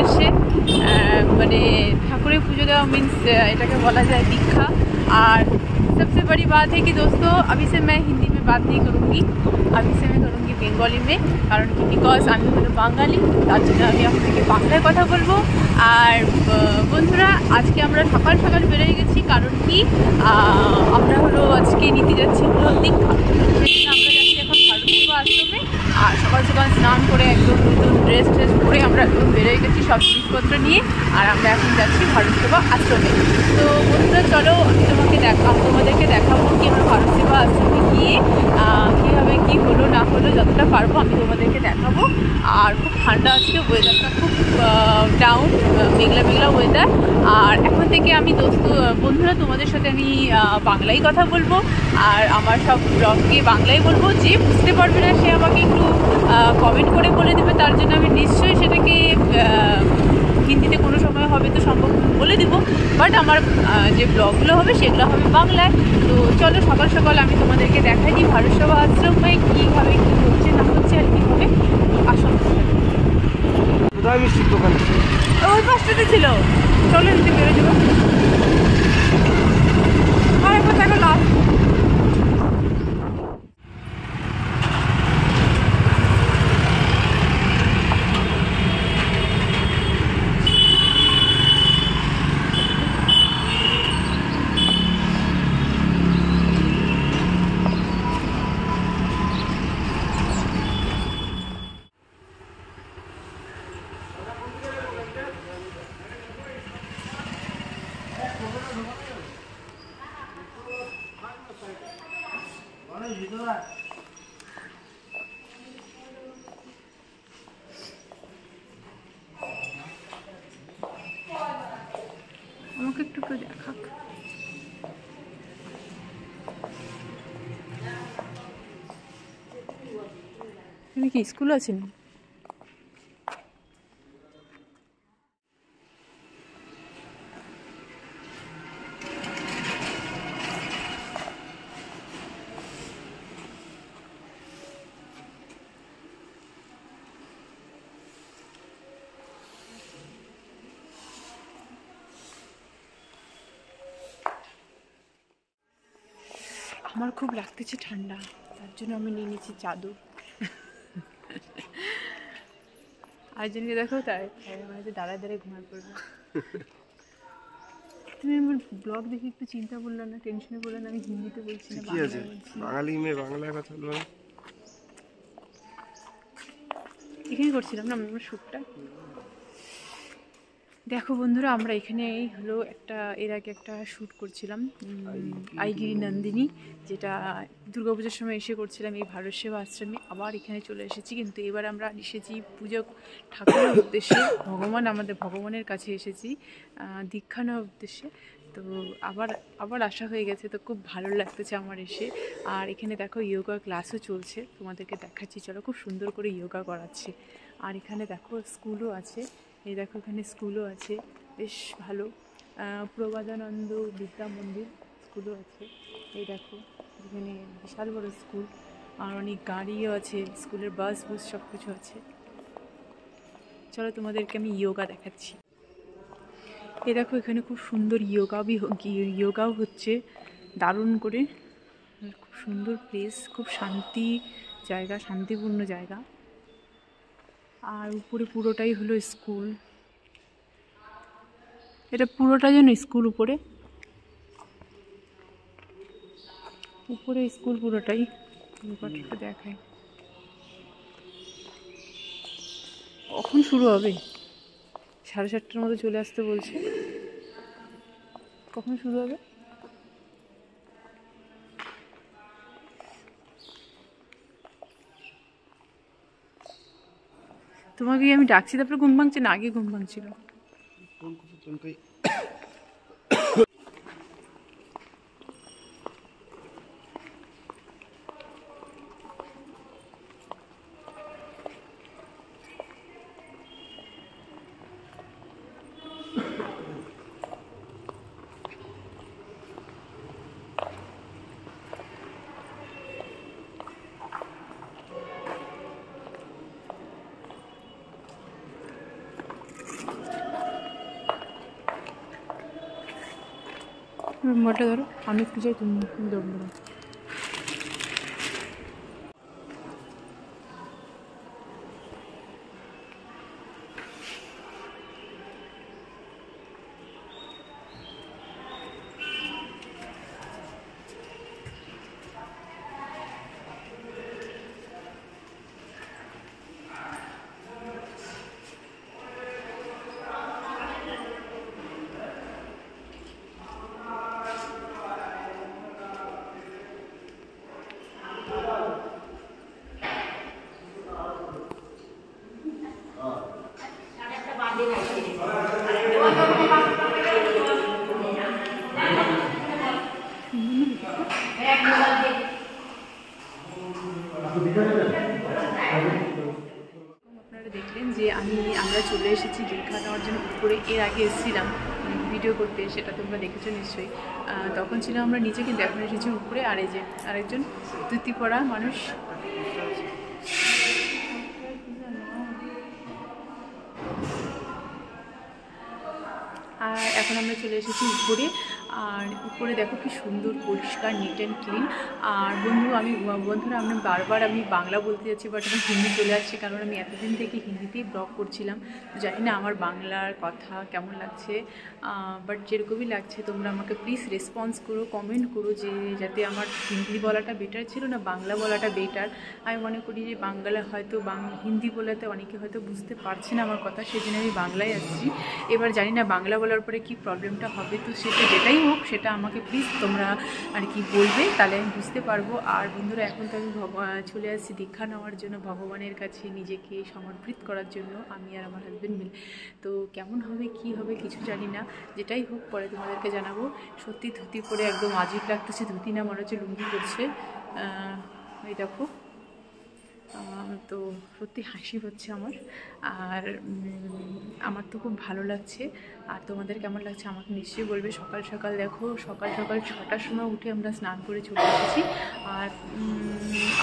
উদ্দেশ্যে। মানে ठाकुरेर पूजो देवा मीन्स एटाके बोला जाए दीक्षा। और सबसे बड़ी बात है कि दोस्तों अभी से मैं हिंदी में बात नहीं करूँगी, अभी से मैं करूँगी बेंगली में, कारण कि बिकज आमी हलो बांगाली, तार जन्य आमी आपनादेरके बांगलाय कथा बोलबो। और बंधुरा आज के आमरा सकाल सकाल बेरिये गेছি, कारण कि आमरा हलो आजके निते जाচ্ছি हलो दीक्षा। আমরা যাচ্ছি এখন ভারত সেবা আশ্রমে। আর সকাল সকাল স্নান করে একদম নতুন ড্রেস পরে আমরা একদম বেরিয়ে গেছি সব জিনিসপত্র নিয়ে। আর আমরা এখন যাচ্ছি ভারত সেবা আশ্রমে। তো বন্ধুরা চলো আমি তোমাদেরকে দেখাবো কি আমরা ভারত সেবা আশ্রমে গিয়ে কীভাবে কী হলো না হলো যতটা পারবো আমি তোমাদেরকে দেখাবো। আর খুব ঠান্ডা আজকে, ওয়েদারটা খুব ডাউন, মেঘলা মেঘলা ওয়েদার। আর এখন থেকে আমি বন্ধুরা তোমাদের সাথে আমি বাংলাই কথা বলবো, আর আমার সব ব্লগকে বাংলাই বলবো। যে বুঝতে পারবে না সে আমাকে একটু কমেন্ট করে বলে দেবে, তার জন্য আমি নিশ্চয়ই সেটাকে হিন্দিতে কোনো সময় হবে তো সম্ভব বলে দিব, বাট আমার যে ব্লগগুলো হবে সেগুলো হবে বাংলায়। তো চলো সকাল সকাল আমি তোমাদেরকে দেখাই দিই ভারত সেবা আশ্রমে কীভাবে কী হচ্ছে না হচ্ছে আর কীভাবে আসন। ওই পাশটাতে ছিল, চলো নিতে বেরো যাবো। আর একবার দেখো লাস্ট আমাকে একটু তো দেখাক। এখানে কি স্কুল আছে না? আমার খুব লাগতেছে ঠান্ডা, তার জন্য আমি নিয়ে নিয়েছি চাদর। আরেকজনকে দেখো তাই হয়তো দাঁড়ায় দাঁড়ায় ঘুমায় পড়বে। তুমি আমার ব্লগ দেখে একটু চিন্তা করলে না, টেনশনে বললে না, আমি হিন্দিতে বলছি না বাঙালি মেয়ে বাংলায় কথা বলবো। এখানে করছিলাম না আমার শ্যুটটা। দেখো বন্ধুরা আমরা এখানেই হলো এর আগে একটা শ্যুট করছিলাম আইগিরি নন্দিনী, যেটা দুর্গাপুজোর সময় এসে করছিলাম এই ভারত সেবা আশ্রমে। আবার এখানে চলে এসেছি, কিন্তু এবার আমরা এসেছি পুজো ঠাকুরের উদ্দেশ্যে, ভগবানের কাছে এসেছি দীক্ষা নেওয়ার উদ্দেশ্যে। তো আবার আসা হয়ে গেছে, তো খুব ভালো লাগতেছে আমার এসে। আর এখানে দেখো যোগা ক্লাসও চলছে, তোমাদেরকে দেখাচ্ছি চলো, খুব সুন্দর করে যোগা করাচ্ছে। আর এখানে দেখো স্কুলও আছে, এই দেখো এখানে স্কুলও আছে, বেশ ভালো। প্রবাদানন্দ বিদ্যা মন্দির স্কুলও আছে, এই দেখো এখানে বিশাল বড় স্কুল। আর অনেক গাড়িও আছে, স্কুলের বাস বুস সব কিছু আছে। চলো তোমাদেরকে আমি যোগা দেখাচ্ছি। এই দেখো এখানে খুব সুন্দর যোগাও হচ্ছে, দারুণ করে, খুব সুন্দর প্লেস, খুব শান্তিপূর্ণ জায়গা। আর উপরে পুরোটাই হলো স্কুল, এটা পুরোটা যেন স্কুল, উপরে স্কুল পুরোটাই। দেখায় কখন শুরু হবে, 7:30টার মধ্যে চলে আসতে বলছে, কখন শুরু হবে? তোমাকে আমি ডাকছি তারপরে ঘুম ভাঙছে না, আগে ঘুম ভাঙছিল। মোবাইলটা ধরো, আমি একটু যাই, তুমি দৌড়। আপনারা দেখলেন যে আমরা চলে এসেছি দীঘা নেওয়ার জন্য উপরে। এর আগে এসেছিলাম ভিডিও করতে, সেটা তোমরা দেখেছো নিশ্চয়ই। তখন ছিলাম আমরা নিচে, কিন্তু এখন এসেছি উপরে। আর এই যে আরেকজন ধুতি পরা মানুষ, আর এখন আমরা চলে এসেছি উপরে। আর উপরে দেখো কি সুন্দর পরিষ্কার, নিট অ্যান্ড ক্লিন। আর বন্ধুরা আমি বারবার বাংলা বলতে যাচ্ছি, বাট আমি হিন্দি চলে আসছি, কারণ আমি এতদিন থেকে হিন্দিতেই ব্লগ করছিলাম। জানি না আমার বাংলার কথা কেমন লাগছে, বাট যেরকমই লাগছে তোমরা আমাকে প্লিজ রেসপন্স করো, কমেন্ট করো, যে যাতে আমার হিন্দি বলাটা বেটার ছিল না বাংলা বলাটা বেটার। আমি মনে করি যে বাংলা হয়তো হিন্দি বলাতে অনেকে হয়তো বুঝতে পারছে না আমার কথা, সেই জন্য আমি বাংলায় আসছি। এবার জানি না বাংলা বলার পরে কী প্রবলেমটা হবে, তো সেটা যেটাই হোক সেটা আমাকে প্লিজ তোমরা আর কি বলবে, তাহলে আমি বুঝতে পারবো। আর বন্ধুরা এখন তো আমি চলে আসছি দীক্ষা নেওয়ার জন্য, ভগবানের কাছে নিজেকে সমর্পিত করার জন্য, আমি আর আমার হাজব্যান্ড মিলে। তো কেমন হবে কি হবে কিছু জানি না, যেটাই হোক পরে তোমাদেরকে জানাবো। সত্যি ধুতি পরে একদম আজীব লাগতেছে, ধুতি না মনে হচ্ছে লুঙ্গি করছে। এই দেখো, তো সত্যি হাসি হচ্ছে আমার। আর আমার তো খুব ভালো লাগছে। আর তোমাদের কেমন লাগছে আমাকে নিশ্চয়ই বলবে। সকাল সকাল দেখো, সকাল 6টার সময় উঠে আমরা স্নান করে চলে এসেছি। আর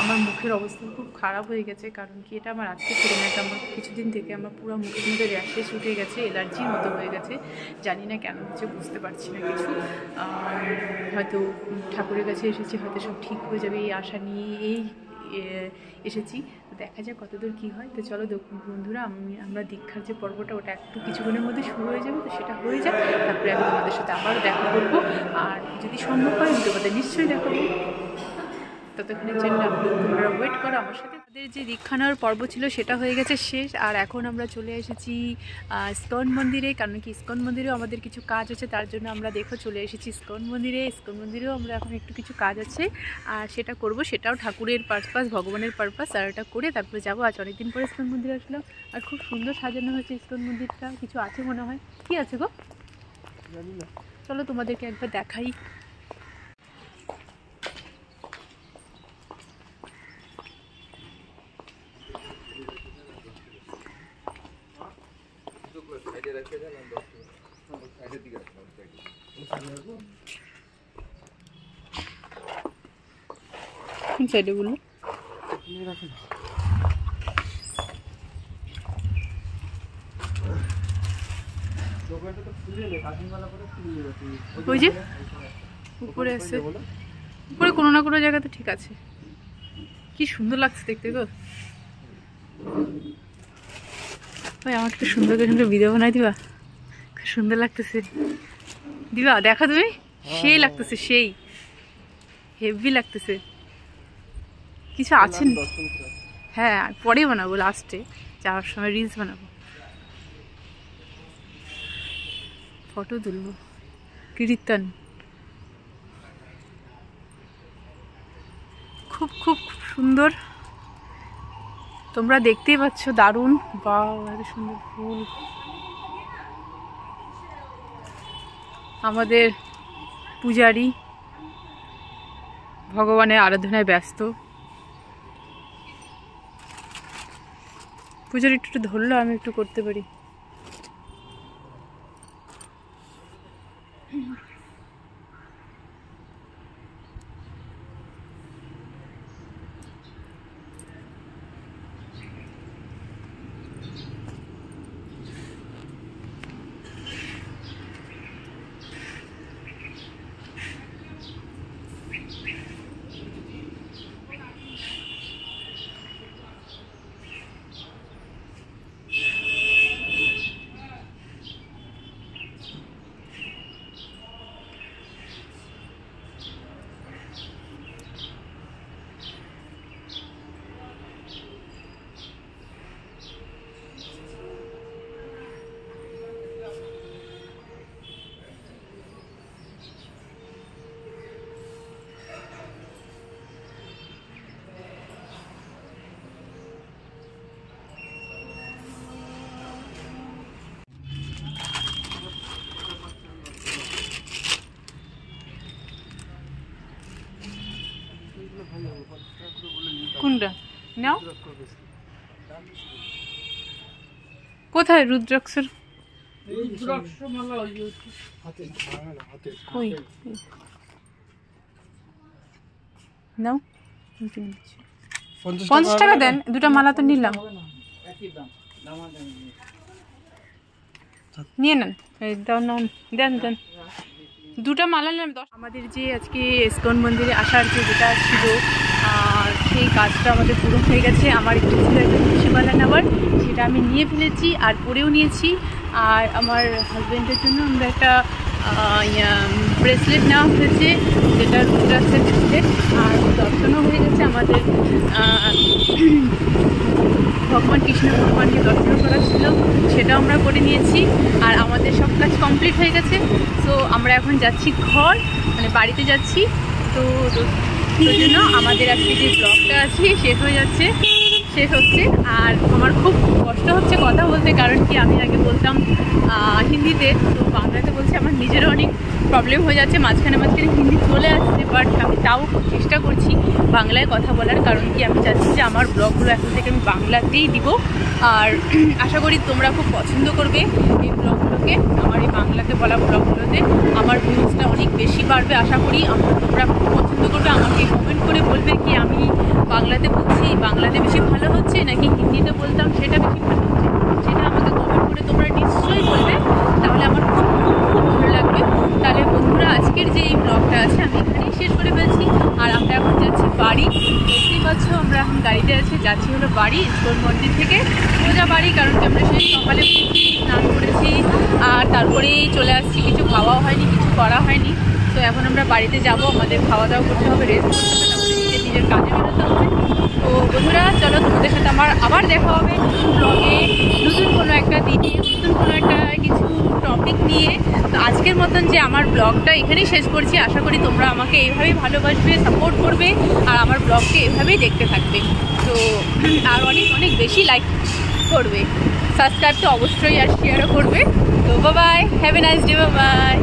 আমার মুখের অবস্থা খুব খারাপ হয়ে গেছে, কারণ কি এটা আমার আজকে ছিল না, এটা আমার কিছুদিন থেকে আমার পুরো মুখের মধ্যে র্যাশেস উঠে গেছে, অ্যালার্জির মতো হয়ে গেছে। জানি না কেন হচ্ছে, বুঝতে পারছি না কিছু। হয়তো ঠাকুরের কাছে এসেছি, হয়তো সব ঠিক হয়ে যাবে এই আশা নিয়ে এসেছি। দেখা যাক কতদূর কী হয়। তো চলো বন্ধুরা, আমরা দীক্ষার যে পর্বটা ওটা একটু কিছুক্ষণের মধ্যে শুরু হয়ে যাবে, তো সেটা হয়ে যাক, তারপরে আমি তোমাদের সাথে আবারও দেখা করবো। আর যদি সম্ভব হয় আমি তোমাদের নিশ্চয়ই দেখাবো। ততক্ষণের জন্য তোমরা ওয়েট করো আমার সাথে। আমাদের যে দীক্ষা নেওয়ার পর্ব ছিল সেটা হয়ে গেছে শেষ। আর এখন আমরা চলে এসেছি ইস্কন মন্দিরে, কারণ কি ইস্কন মন্দিরেও আমাদের কিছু কাজ আছে, তার জন্য আমরা চলে এসেছি ইস্কন মন্দিরে। ইস্কন মন্দিরেও আমরা এখন কিছু কাজ আছে, আর সেটা করব, সেটাও ঠাকুরের পারপাস, ভগবানের পারপাস। আর এটা করে তারপরে যাবো। আজ অনেকদিন পরে ইস্কন মন্দিরে আসলাম, আর খুব সুন্দর সাজানো হয়েছে ইস্কন মন্দিরটা। কিছু আছে মনে হয়, কি আছে গো জানি না, চলো তোমাদেরকে একবার দেখাই। কোন সাইডে বললো? ওই যে উপরে আছে, উপরে কোনো না কোনো জায়গাতে ঠিক আছে। কি সুন্দর লাগছে দেখতে গো। ভাই আমাকে একটু সুন্দর করে ভিডিও বানাই দিবা, খুব সুন্দর লাগতেছে। দিবা দেখা তুমি, সেই লাগতেছে, সেই হেভি লাগতেছে। কিছু আছেন? হ্যাঁ পরে বানাবো, লাস্টে যাওয়ার সময় রিলস বানাবো, ফটো তুলবো। কীর্তন খুব খুব সুন্দর, তোমরা দেখতেই পাচ্ছ, দারুণ। বাহ এত সুন্দর ফুল। আমাদের পূজারি ভগবানের আরাধনায় ব্যস্ত। পূজারি একটু ধরলো, আমি একটু করতে পারি। নাও। কোথায় রুদ্রাক্ষর? কই নাও, 50 টাকা দেন, দুটো মালা তো নিলাম, নিয়ে নেন। দেন দেন, দুটো মালা নিলাম। আমাদের যে আজকে ইস্কন মন্দিরে আসার যেটা ছিল সেই কাজটা আমাদের পুরো হয়ে গেছে। আমার একটু ছিল একটা তুলসীমালা নেওয়ার, সেটা আমি নিয়ে ফেলেছি আর পরেও নিয়েছি। আর আমার হাজব্যান্ডের জন্য আমরা একটা ব্রেসলেট নেওয়া হয়েছে, যেটা রুদ্রাক্ষের ব্রেসলেট। আর দর্শনও হয়ে গেছে আমাদের, ভগবান কৃষ্ণ ভগবানকে দর্শন করা ছিল, সেটাও আমরা করে নিয়েছি। আর আমাদের সব কাজ কমপ্লিট হয়ে গেছে। তো আমরা এখন যাচ্ছি ঘর, মানে বাড়িতে যাচ্ছি। তো জন্য আমাদের আজকে যে ব্লগটা আছে শেষ হচ্ছে। আর আমার খুব কষ্ট হচ্ছে কথা বলতে, কারণ কি আমি আগে বলতাম হিন্দিতে, তো বাংলাতে বলছি আমার নিজেরও অনেক প্রবলেম হয়ে যাচ্ছে, মাঝখানে হিন্দি চলে আসছে। বাট আমি তাও চেষ্টা করছি বাংলায় কথা বলার, কারণ কি আমি চাচ্ছি যে আমার ব্লগগুলো এখন থেকে আমি বাংলাতেই দিব। আর আশা করি তোমরা খুব পছন্দ করবে এই ব্লগগুলোকে, আমার এই বাংলাতে বলা ব্লগগুলোতে। আমার ভিউজটা অনেক বেশি বাড়বে আশা করি, তোমরা খুব পছন্দ করবে। আমাকে কমেন্ট করে বলবে কি আমি বাংলাতে বলছি, বাংলাতে বেশি ভালো হচ্ছে নাকি হিন্দিতে বলতাম সেটা বেশি ভালো হচ্ছে, সেটা আমাকে কমেন্ট করে তোমরা নিশ্চয়ই বলবে, তাহলে আমার খুব খুব খুব ভালো লাগবে। তাহলে বন্ধুরা, আজকের যে এই ব্লগটা আছে আমি এখানেই শেষ করে ফেলছি। আর আমরা এখন যাচ্ছি বাড়ি, দেখতেই পাচ্ছ আমরা এখন গাড়িতে আছি, যাচ্ছি হলো বাড়ি, ইস্কন মন্দির থেকে সোজা বাড়ি। কারণ কি আমরা সেই সকালে স্নান করেছি আর তারপরেই চলে আসছি, কিছু খাওয়াও হয়নি, কিছু করা হয়নি। তো এখন আমরা বাড়িতে যাব, আমাদের খাওয়া দাওয়া করতে হবে, রেস্ট করতে হবে, তারপরে নিজের কাজে বেরোতে হবে। তো বন্ধুরা চলো, তোমাদের সাথে আমার আবার দেখা হবে নতুন ব্লগে, নতুন কোনো একটা দিনে, নতুন কোনো একটা কিছু টপিক নিয়ে। তো আজকের মতন যে আমার ব্লগটা এখানেই শেষ করছি। আশা করি তোমরা আমাকে এইভাবেই ভালোবাসবে, সাপোর্ট করবে আর আমার ব্লগকে এভাবেই দেখতে থাকবে। তো আর অনেক অনেক বেশি লাইক করবে, সাবস্ক্রাইব তো অবশ্যই আর শেয়ারও করবে। তো bye bye, have a nice day, bye bye.